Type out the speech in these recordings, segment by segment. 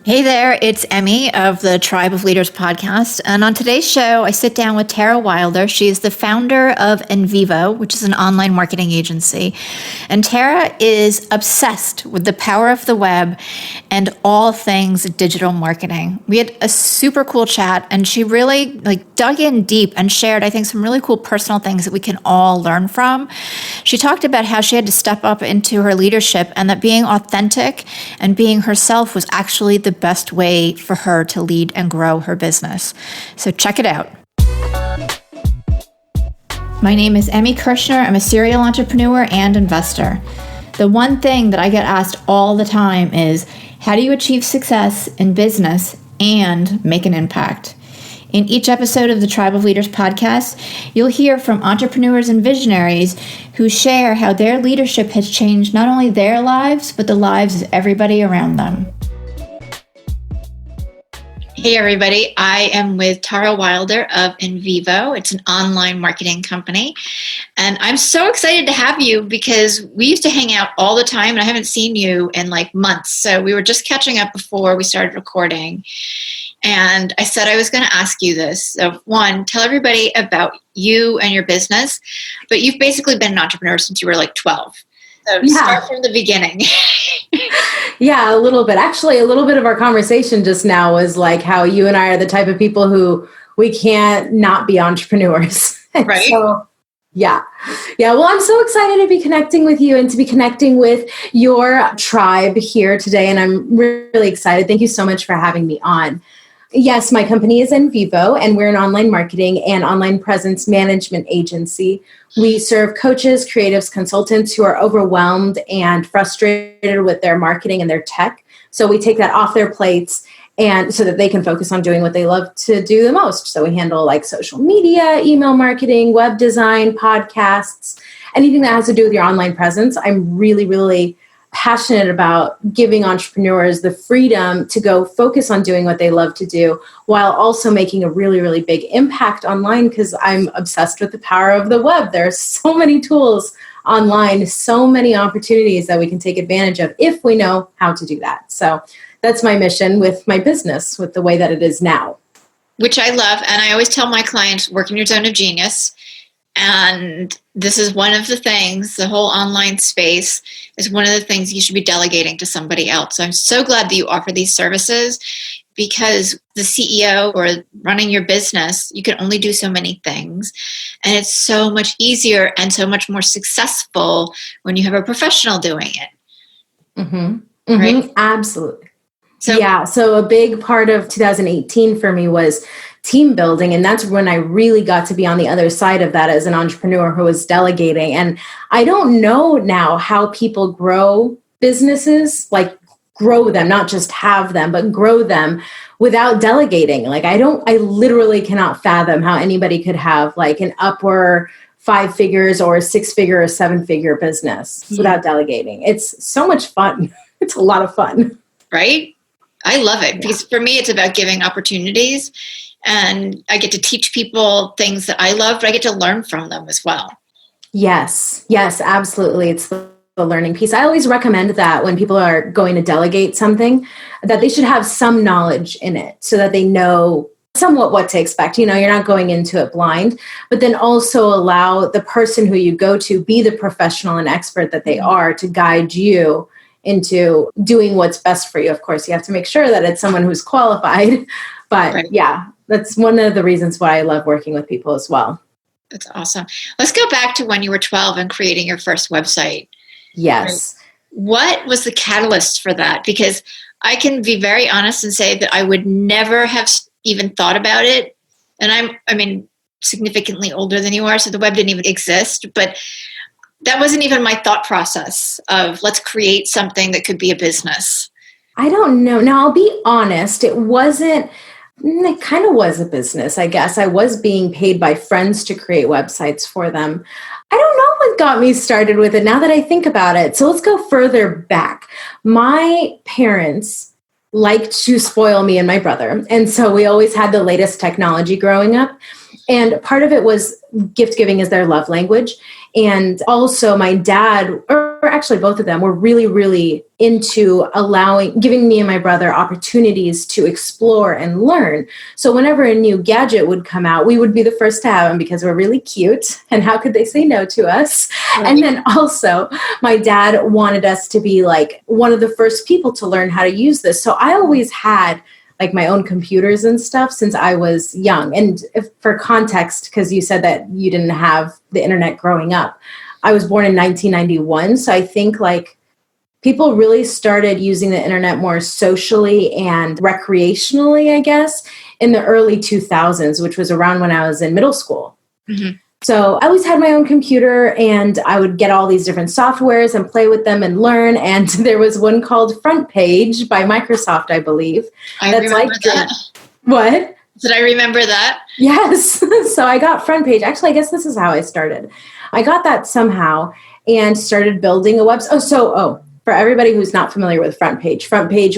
Hey there, it's Emi of the Tribe of Leaders podcast. And on today's show, I sit down with Tara Wilder. She is the founder of Envivo, which is an online marketing agency. And Tara is obsessed with the power of the web and all things digital marketing. We had a super cool chat, and she really dug in deep and shared, I think, some really cool personal things that we can all learn from. She talked about how she had to step up into her leadership and that being authentic and being herself was actually the best way for her to lead and grow her business. So check it out. My name is Emi Kirshner. I'm a serial entrepreneur and investor. The one thing that I get asked all the time is, how do you achieve success in business and make an impact? In each episode of the Tribe of Leaders podcast, you'll hear from entrepreneurs and visionaries who share how their leadership has changed not only their lives, but the lives of everybody around them. Hey everybody, I am with Tara Wilder of Envivo. It's an online marketing company. And I'm so excited to have you because we used to hang out all the time and I haven't seen you in months. So we were just catching up before we started recording. And I said I was going to ask you this. So one, tell everybody about you and your business. But you've basically been an entrepreneur since you were 12. So start from the beginning. Yeah, a little bit. Actually, a little bit of our conversation just now was how you and I are the type of people who we can't not be entrepreneurs. Right. So, yeah. Well, I'm so excited to be connecting with you and to be connecting with your tribe here today. And I'm really excited. Thank you so much for having me on. Yes, my company is Envivo, and we're an online marketing and online presence management agency. We serve coaches, creatives, consultants who are overwhelmed and frustrated with their marketing and their tech. So we take that off their plates and so that they can focus on doing what they love to do the most. So we handle social media, email marketing, web design, podcasts, anything that has to do with your online presence. I'm really, really passionate about giving entrepreneurs the freedom to go focus on doing what they love to do while also making a really, really big impact online, because I'm obsessed with the power of the web. There are so many tools online, so many opportunities that we can take advantage of if we know how to do that. So that's my mission with my business, with the way that it is now. Which I love. And I always tell my clients, work in your zone of genius. And this is one of the things, the whole online space is one of the things you should be delegating to somebody else. So I'm so glad that you offer these services, because the CEO or running your business, you can only do so many things. And it's so much easier and so much more successful when you have a professional doing it. Mm-hmm. Right? Absolutely. So a big part of 2018 for me was team building. And that's when I really got to be on the other side of that as an entrepreneur who was delegating. And I don't know now how people grow businesses, grow them, not just have them, but grow them without delegating. I literally cannot fathom how anybody could have an upper 5 figures or 6-figure or 7-figure business without delegating. It's so much fun. It's a lot of fun. Right? I love it because for me, it's about giving opportunities. And I get to teach people things that I love, but I get to learn from them as well. Yes, absolutely. It's the learning piece. I always recommend that when people are going to delegate something, that they should have some knowledge in it so that they know somewhat what to expect. You're not going into it blind, but then also allow the person who you go to be the professional and expert that they are to guide you into doing what's best for you. Of course, you have to make sure that it's someone who's qualified, but right. That's one of the reasons why I love working with people as well. That's awesome. Let's go back to when you were 12 and creating your first website. Yes. What was the catalyst for that? Because I can be very honest and say that I would never have even thought about it. And I'm significantly older than you are, so the web didn't even exist. But that wasn't even my thought process of let's create something that could be a business. I don't know. Now, I'll be honest. It kind of was a business, I guess. I was being paid by friends to create websites for them. I don't know what got me started with it now that I think about it. So let's go further back. My parents liked to spoil me and my brother. And so we always had the latest technology growing up. And part of it was gift giving is their love language. And also my dad, or actually both of them were really, really into giving me and my brother opportunities to explore and learn. So whenever a new gadget would come out, we would be the first to have them because we're really cute. And how could they say no to us? Right. And then also my dad wanted us to be like one of the first people to learn how to use this. So I always had like my own computers and stuff since I was young. And for context, because you said that you didn't have the internet growing up, I was born in 1991. So I think like people really started using the internet more socially and recreationally, I guess, in the early 2000s, which was around when I was in middle school. Mm-hmm. So I always had my own computer and I would get all these different softwares and play with them and learn. And there was one called Front Page by Microsoft, I believe. I remember that. What? Did I remember that? Yes. So I got Front Page. Actually, I guess this is how I started. I got that somehow and started building a website. For everybody who's not familiar with Front Page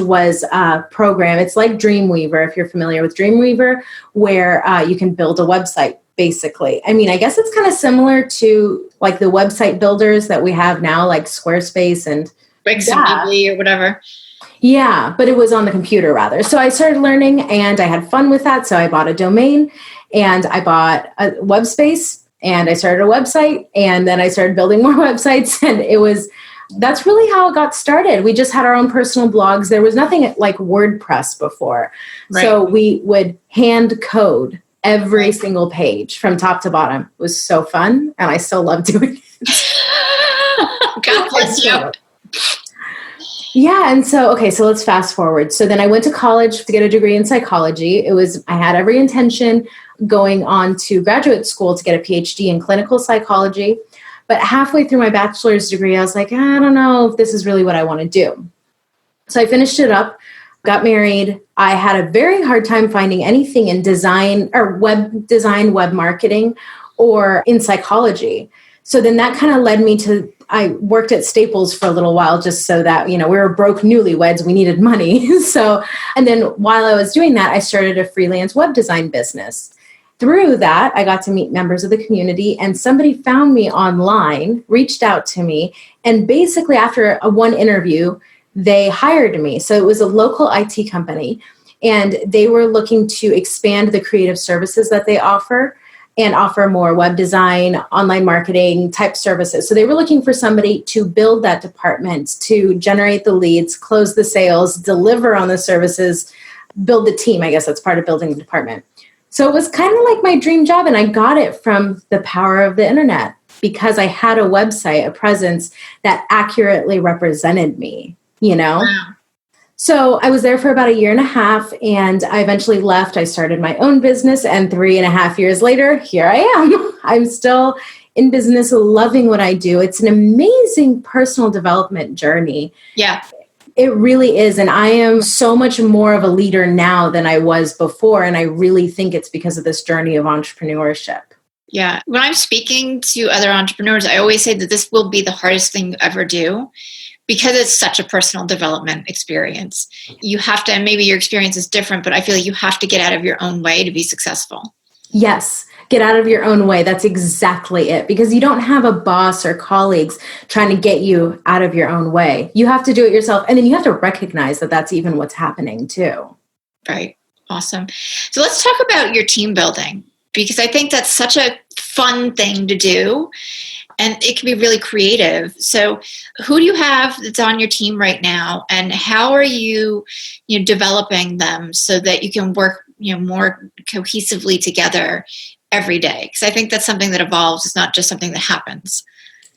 was a program. It's like Dreamweaver, if you're familiar with Dreamweaver, where you can build a website. Basically. I mean, I guess it's kind of similar to like the website builders that we have now, like Squarespace and Wix or whatever. Yeah, but it was on the computer rather. So I started learning and I had fun with that. So I bought a domain and I bought a web space and I started a website and then I started building more websites. And that's really how it got started. We just had our own personal blogs. There was nothing like WordPress before. Right. So we would hand code every single page from top to bottom. It was so fun. And I still love doing it. God bless you. Yeah. And so let's fast forward. So then I went to college to get a degree in psychology. I had every intention going on to graduate school to get a PhD in clinical psychology. But halfway through my bachelor's degree, I was like, I don't know if this is really what I want to do. So I finished it up. Got married. I had a very hard time finding anything in design or web design, web marketing, or in psychology. So then that kind of led me to, I worked at Staples for a little while just so that, we were broke newlyweds, we needed money. And then while I was doing that, I started a freelance web design business. Through that, I got to meet members of the community and somebody found me online, reached out to me, and basically after one interview, they hired me. So it was a local IT company and they were looking to expand the creative services that they offer and offer more web design, online marketing type services. So they were looking for somebody to build that department, to generate the leads, close the sales, deliver on the services, build the team. I guess that's part of building the department. So it was kind of like my dream job. And I got it from the power of the internet because I had a website, a presence that accurately represented me. Wow. So I was there for about 1.5 years and I eventually left. I started my own business and 3.5 years later, here I am. I'm still in business, loving what I do. It's an amazing personal development journey. Yeah. It really is. And I am so much more of a leader now than I was before. And I really think it's because of this journey of entrepreneurship. Yeah. When I'm speaking to other entrepreneurs, I always say that this will be the hardest thing you ever do. Because it's such a personal development experience. You have to, and maybe your experience is different, but I feel like you have to get out of your own way to be successful. Yes, get out of your own way. That's exactly it. Because you don't have a boss or colleagues trying to get you out of your own way. You have to do it yourself. And then you have to recognize that that's even what's happening too. Right. Awesome. So let's talk about your team building, because I think that's such a fun thing to do. And it can be really creative. So who do you have that's on your team right now? And how are you developing them so that you can work more cohesively together every day? Because I think that's something that evolves. It's not just something that happens.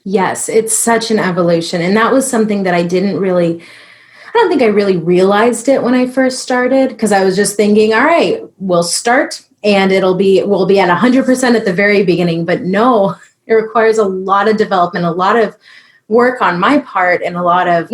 Yes, it's such an evolution. And that was something that I don't think I really realized it when I first started, because I was just thinking, all right, we'll start and we'll be at 100% at the very beginning. But no, it requires a lot of development, a lot of work on my part, and a lot of,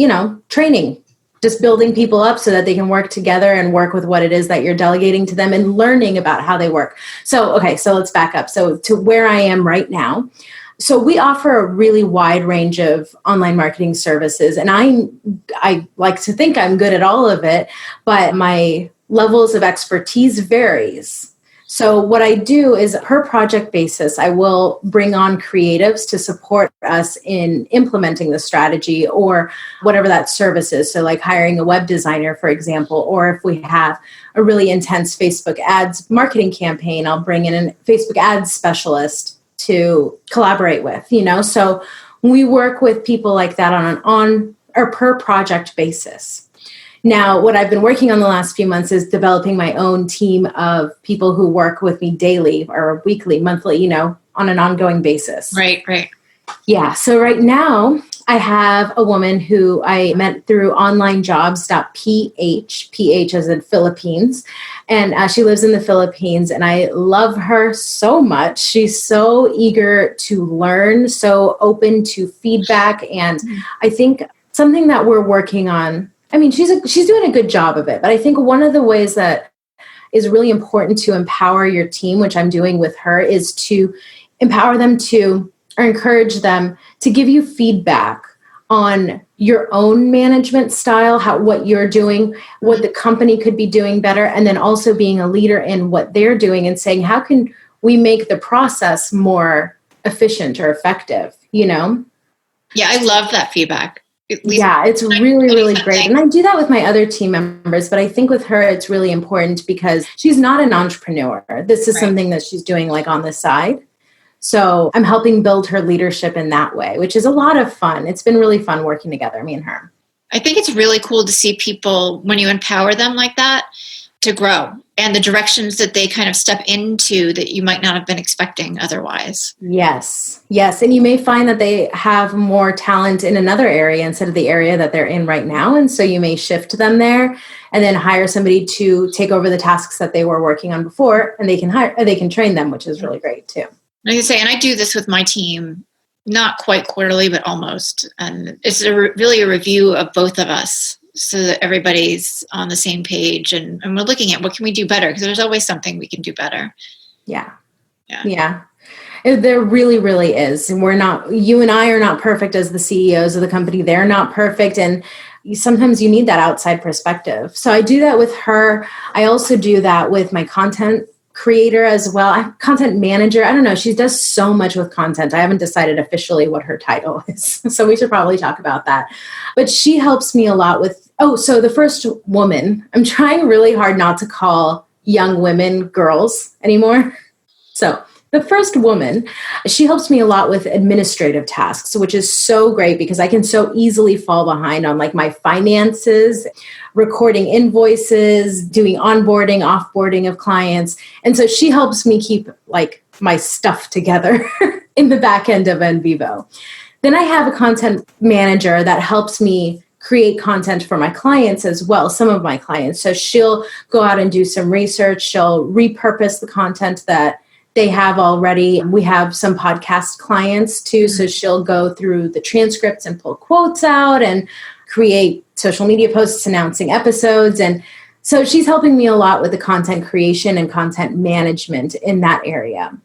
training, just building people up so that they can work together and work with what it is that you're delegating to them and learning about how they work. So let's back up. So to where I am right now. So we offer a really wide range of online marketing services. And I like to think I'm good at all of it, but my levels of expertise varies. So what I do is per project basis, I will bring on creatives to support us in implementing the strategy or whatever that service is. So like hiring a web designer, for example, or if we have a really intense Facebook ads marketing campaign, I'll bring in a Facebook ads specialist to collaborate with, So we work with people like that on an on or per project basis. Now, what I've been working on the last few months is developing my own team of people who work with me daily or weekly, monthly, on an ongoing basis. Right. Yeah. So right now I have a woman who I met through onlinejobs.ph, PH as in Philippines. And she lives in the Philippines and I love her so much. She's so eager to learn, so open to feedback. And I think something that we're working on, she's doing a good job of it, but I think one of the ways that is really important to empower your team, which I'm doing with her, is to empower them to or encourage them to give you feedback on your own management style, what you're doing, what the company could be doing better, and then also being a leader in what they're doing and saying, how can we make the process more efficient or effective, Yeah, I love that feedback. Yeah, it's really, really great. And I do that with my other team members, but I think with her, it's really important because she's not an entrepreneur. This is something that she's doing like on the side. So I'm helping build her leadership in that way, which is a lot of fun. It's been really fun working together, me and her. I think it's really cool to see people, when you empower them like that, to grow and the directions that they kind of step into that you might not have been expecting otherwise. Yes. And you may find that they have more talent in another area instead of the area that they're in right now. And so you may shift them there and then hire somebody to take over the tasks that they were working on before, and they can train them, which is really great too. Like I say, and I do this with my team, not quite quarterly, but almost. And it's really a review of both of us so that everybody's on the same page and we're looking at what can we do better, because there's always something we can do better. Yeah. There really, really is. And you and I are not perfect as the CEOs of the company. They're not perfect. And sometimes you need that outside perspective. So I do that with her. I also do that with my content creator as well. I'm content manager. I don't know. She does so much with content. I haven't decided officially what her title is. So we should probably talk about that. But she helps me a lot with, so the first woman, I'm trying really hard not to call young women girls anymore. So the first woman, she helps me a lot with administrative tasks, which is so great because I can so easily fall behind on like my finances, recording invoices, doing onboarding, offboarding of clients. And so she helps me keep like my stuff together in the back end of Envivo. Then I have a content manager that helps me create content for my clients as well, some of my clients. So she'll go out and do some research. She'll repurpose the content that they have already. We have some podcast clients too. So she'll go through the transcripts and pull quotes out and create social media posts announcing episodes. And so she's helping me a lot with the content creation and content management in that area.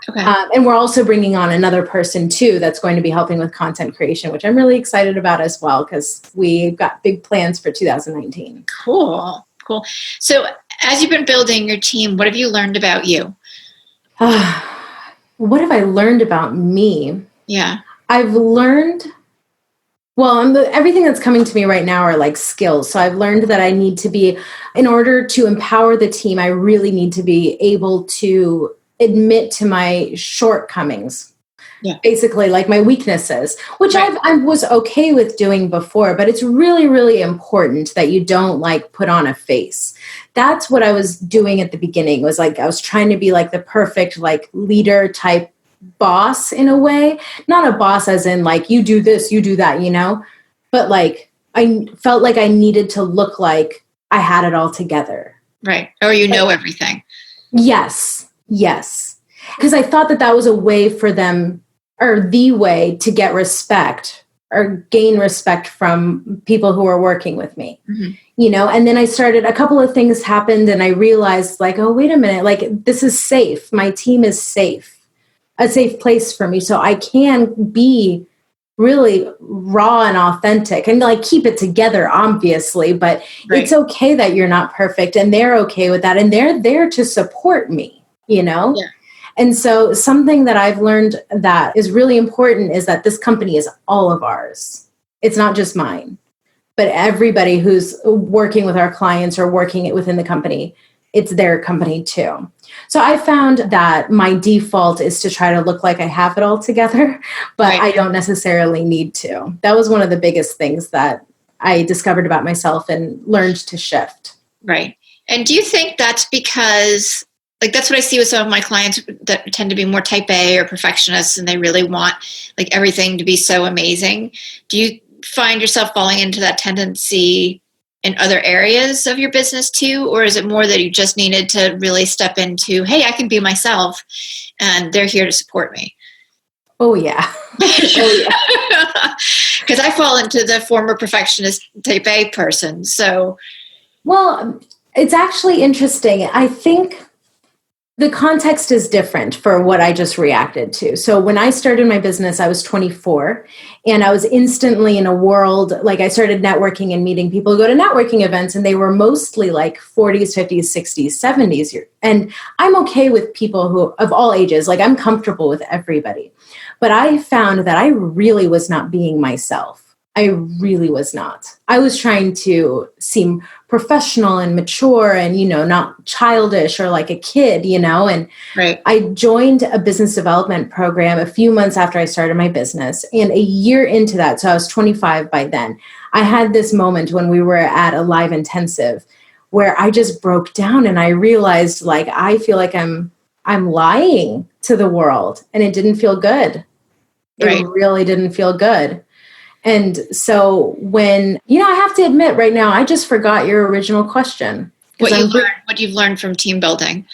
Okay. And we're also bringing on another person too that's going to be helping with content creation, which I'm really excited about as well, because we've got big plans for 2019. Cool. So as you've been building your team, what have you learned about you? What have I learned about me? Yeah. I've learned, everything that's coming to me right now are like skills. So I've learned that I need to be, in order to empower the team, I really need to be able to admit to my shortcomings. Yeah. Basically like my weaknesses, which right. I was okay with doing before, but it's really, really important that you don't like put on a face. That's what I was doing at the beginning, was like, I was trying to be like the perfect, like leader type boss in a way, not a boss as in like, you do this, you do that, but like, I felt like I needed to look like I had it all together. Right. Or know everything. Yes. Because I thought that was a way for them, or the way to get respect or gain respect from people who are working with me, and then a couple of things happened and I realized like, oh, wait a minute, like this is safe. My team is safe, a safe place for me. So I can be really raw and authentic and like keep it together, obviously, but right. It's okay that you're not perfect and they're okay with that. And they're there to support me. you know? Yeah. And so something that I've learned that is really important is that this company is all of ours. It's not just mine, but everybody who's working with our clients or working it within the company, it's their company too. So I found that my default is to try to look like I have it all together, but I don't necessarily need to. That was one of the biggest things that I discovered about myself and learned to shift. Right. And do you think that's because, like, that's what I see with some of my clients that tend to be more type A or perfectionists, and they really want like everything to be so amazing. Do you find yourself falling into that tendency in other areas of your business too? Or is it more that you just needed to really step into, hey, I can be myself and they're here to support me? Oh, yeah. Because I fall into the former perfectionist type A person. So, well, it's actually interesting. I think the context is different for what I just reacted to. So when I started my business, I was 24 and I was instantly in a world, like I started networking and meeting people who go to networking events, and they were mostly like 40s, 50s, 60s, 70s. And I'm okay with people who of all ages, like I'm comfortable with everybody. But I found that I really was not being myself. I really was not. I was trying to seem professional and mature and, not childish or like a kid, and right. I joined a business development program a few months after I started my business. And a year into that, so I was 25 by then, I had this moment when we were at a live intensive where I just broke down and I realized, like, I feel like I'm lying to the world, and it didn't feel good. Right. It really didn't feel good. And so when, I have to admit right now, I just forgot your original question. What you've learned from team building.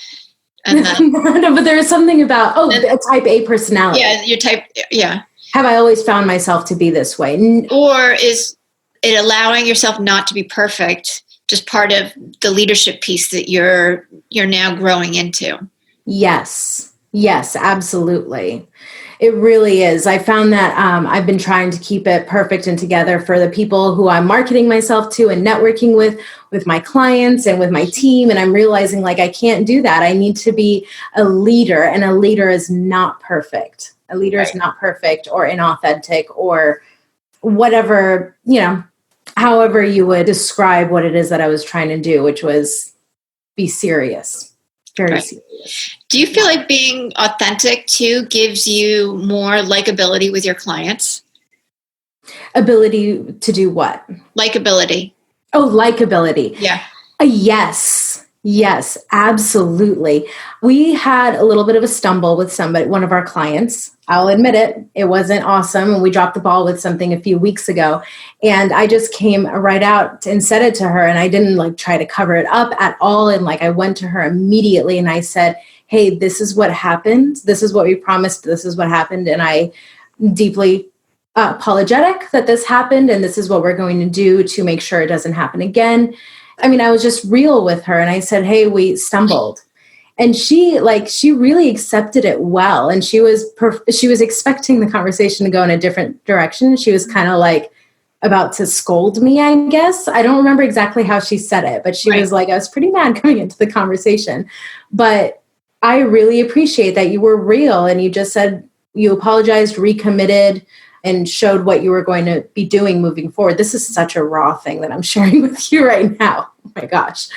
And no, but there was something about, a type A personality. Yeah, your type, yeah. Have I always found myself to be this way? Or is it allowing yourself not to be perfect just part of the leadership piece that you're now growing into? Yes, absolutely. It really is. I found that I've been trying to keep it perfect and together for the people who I'm marketing myself to and networking with my clients and with my team. And I'm realizing, like, I can't do that. I need to be a leader, and a leader is not perfect. A leader is not perfect or inauthentic or whatever, however you would describe what it is that I was trying to do, which was be serious. Very serious. Do you feel like being authentic too gives you more likability with your clients? Ability to do what? Likability. Oh, likability. Yeah. Yes, absolutely. We had a little bit of a stumble with one of our clients. I'll admit it. It wasn't awesome. And we dropped the ball with something a few weeks ago. And I just came right out and said it to her. And I didn't try to cover it up at all. And I went to her immediately and I said, hey, this is what happened. This is what we promised. This is what happened. And I deeply apologetic that this happened. And this is what we're going to do to make sure it doesn't happen again. I mean, I was just real with her and I said, hey, we stumbled. And she really accepted it well. And she was expecting the conversation to go in a different direction. She was kind of about to scold me, I guess. I don't remember exactly how she said it, but she was I was pretty mad coming into the conversation. But I really appreciate that you were real and you just said you apologized, recommitted, and showed what you were going to be doing moving forward. This is such a raw thing that I'm sharing with you right now. Oh my gosh.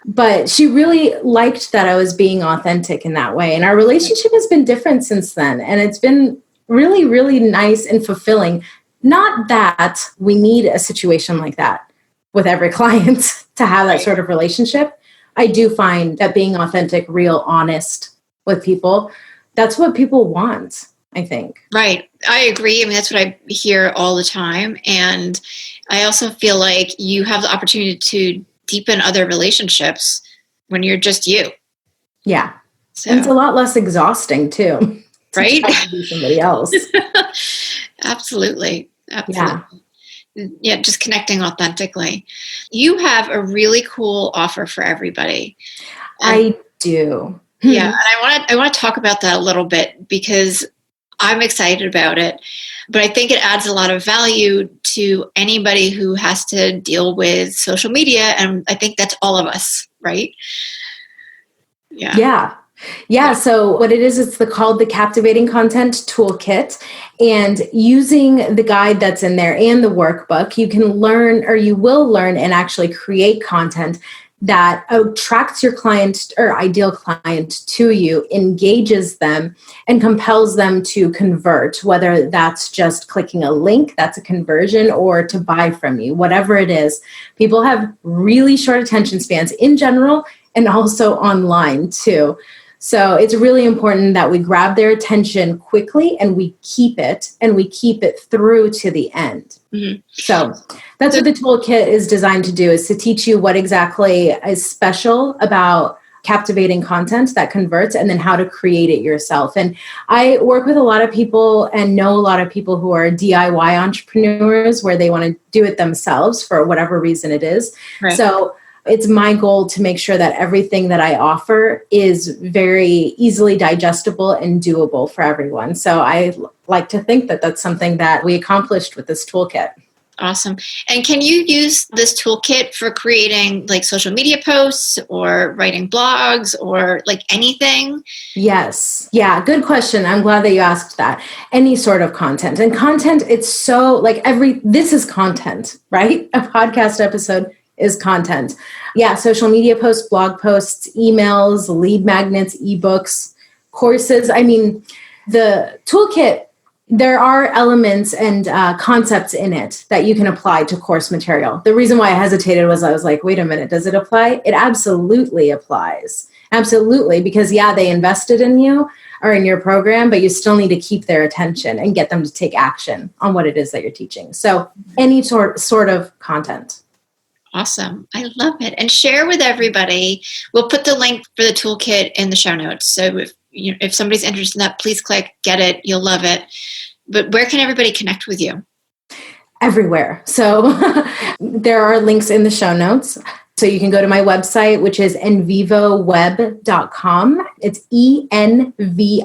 But she really liked that I was being authentic in that way. And our relationship has been different since then. And it's been really, really nice and fulfilling. Not that we need a situation like that with every client to have that sort of relationship. I do find that being authentic, real, honest with people, that's what people want, I think. Right. I agree. I mean, that's what I hear all the time. And I also feel like you have the opportunity to deepen other relationships when you're just you. Yeah. So. And it's a lot less exhausting too. Right? To be somebody else. Absolutely. Yeah, just connecting authentically. You have a really cool offer for everybody. I do. Yeah, and I want to talk about that a little bit because I'm excited about it, but I think it adds a lot of value to anybody who has to deal with social media, and I think that's all of us, right? Yeah. Yeah, so what it is, called the Captivating Content Toolkit. And using the guide that's in there and the workbook, you can learn, or you will learn, and actually create content that attracts your client or ideal client to you, engages them, and compels them to convert, whether that's just clicking a link, that's a conversion, or to buy from you, whatever it is. People have really short attention spans in general and also online too. So it's really important that we grab their attention quickly and we keep it through to the end. Mm-hmm. So that's what the toolkit is designed to do, is to teach you what exactly is special about captivating content that converts, and then how to create it yourself. And I work with a lot of people and know a lot of people who are DIY entrepreneurs, where they want to do it themselves for whatever reason it is. Right. So it's my goal to make sure that everything that I offer is very easily digestible and doable for everyone. So I like to think that that's something that we accomplished with this toolkit. Awesome. And can you use this toolkit for creating like social media posts or writing blogs or like anything? Yes. Yeah. Good question. I'm glad that you asked that. Any sort of content. And content, it's so like this is content, right? A podcast episode is content. Yeah, social media posts, blog posts, emails, lead magnets, ebooks, courses. I mean, the toolkit, there are elements and concepts in it that you can apply to course material. The reason why I hesitated was I was like, wait a minute, does it apply? It absolutely applies. Absolutely. Because they invested in you or in your program, but you still need to keep their attention and get them to take action on what it is that you're teaching. So any sort of content. Awesome. I love it. And share with everybody. We'll put the link for the toolkit in the show notes. So if somebody's interested in that, please click, get it. You'll love it. But where can everybody connect with you? Everywhere. So there are links in the show notes. So you can go to my website, which is envivoweb.com. It's ENVIVO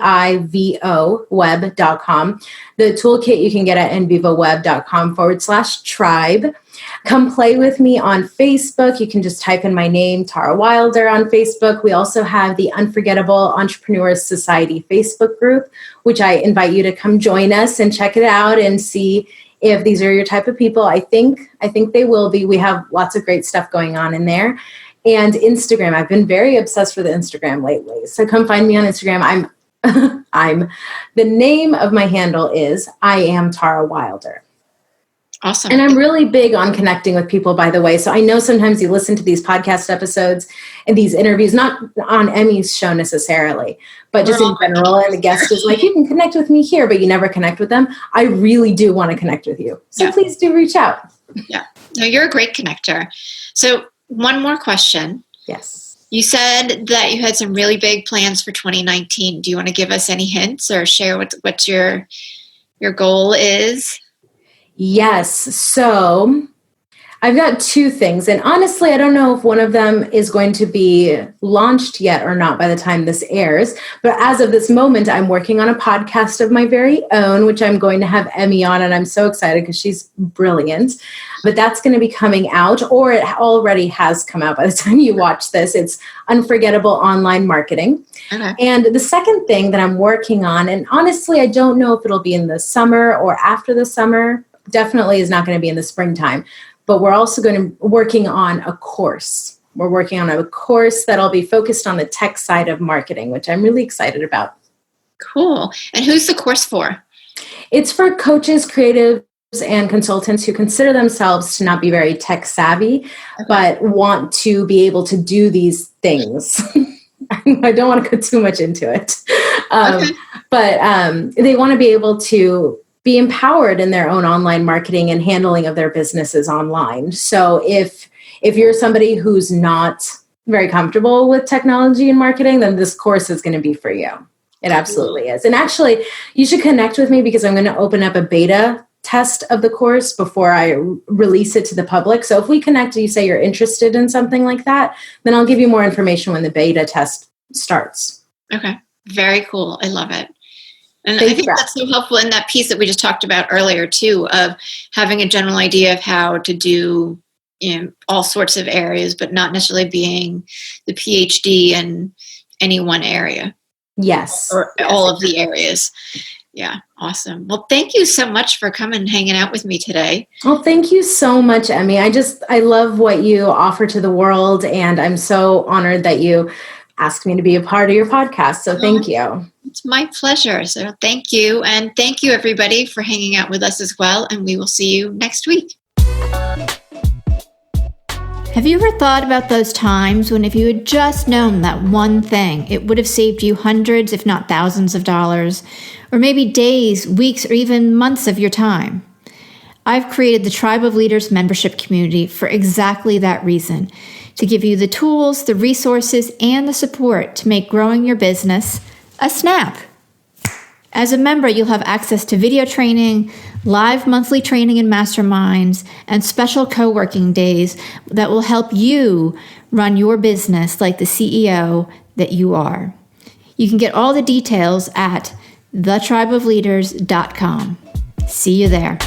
web.com. The toolkit you can get at envivoweb.com/tribe. Come play with me on Facebook. You can just type in my name, Tara Wilder, on Facebook. We also have the Unforgettable Entrepreneurs Society Facebook group, which I invite you to come join us and check it out and see if these are your type of people. I think they will be. We have lots of great stuff going on in there. And Instagram. I've been very obsessed with Instagram lately. So come find me on Instagram. The name of my handle is I am Tara Wilder. Awesome. And I'm really big on connecting with people, by the way. So I know sometimes you listen to these podcast episodes and these interviews, not on Emi's show necessarily, but just in general. And the guest is like, you can connect with me here, but you never connect with them. I really do want to connect with you. So please do reach out. Yeah. No, you're a great connector. So one more question. Yes. You said that you had some really big plans for 2019. Do you want to give us any hints or share what your goal is? Yes. So I've got two things. And honestly, I don't know if one of them is going to be launched yet or not by the time this airs. But as of this moment, I'm working on a podcast of my very own, which I'm going to have Emi on. And I'm so excited because she's brilliant. But that's going to be coming out, or it already has come out by the time you watch this. It's Unforgettable Online Marketing. Okay. And the second thing that I'm working on, and honestly, I don't know if it'll be in the summer or after the summer, definitely is not going to be in the springtime. But we're also working on a course. We're working on a course that'll be focused on the tech side of marketing, which I'm really excited about. Cool. And who's the course for? It's for coaches, creatives, and consultants who consider themselves to not be very tech savvy, but want to be able to do these things. I don't want to go too much into it. But they want to be able to be empowered in their own online marketing and handling of their businesses online. So if you're somebody who's not very comfortable with technology and marketing, then this course is going to be for you. It absolutely is. And actually, you should connect with me because I'm going to open up a beta test of the course before I release it to the public. So if we connect and you say you're interested in something like that, then I'll give you more information when the beta test starts. Okay. Very cool. I love it. And I think that's so helpful in that piece that we just talked about earlier, too, of having a general idea of how to do all sorts of areas, but not necessarily being the PhD and any one area. Yes. Or yes, all of the areas. Yeah, awesome. Well, thank you so much for coming and hanging out with me today. Well, thank you so much, Emi. I love what you offer to the world, and I'm so honored that you asked me to be a part of your podcast. So thank you. It's my pleasure. So thank you. And thank you, everybody, for hanging out with us as well. And we will see you next week. Have you ever thought about those times when if you had just known that one thing, it would have saved you hundreds, if not thousands of dollars, or maybe days, weeks, or even months of your time? I've created the Tribe of Leaders membership community for exactly that reason, to give you the tools, the resources, and the support to make growing your business a snap. As a member, you'll have access to video training, live monthly training and masterminds, and special co-working days that will help you run your business like the CEO that you are. You can get all the details at thetribeofleaders.com. See you there.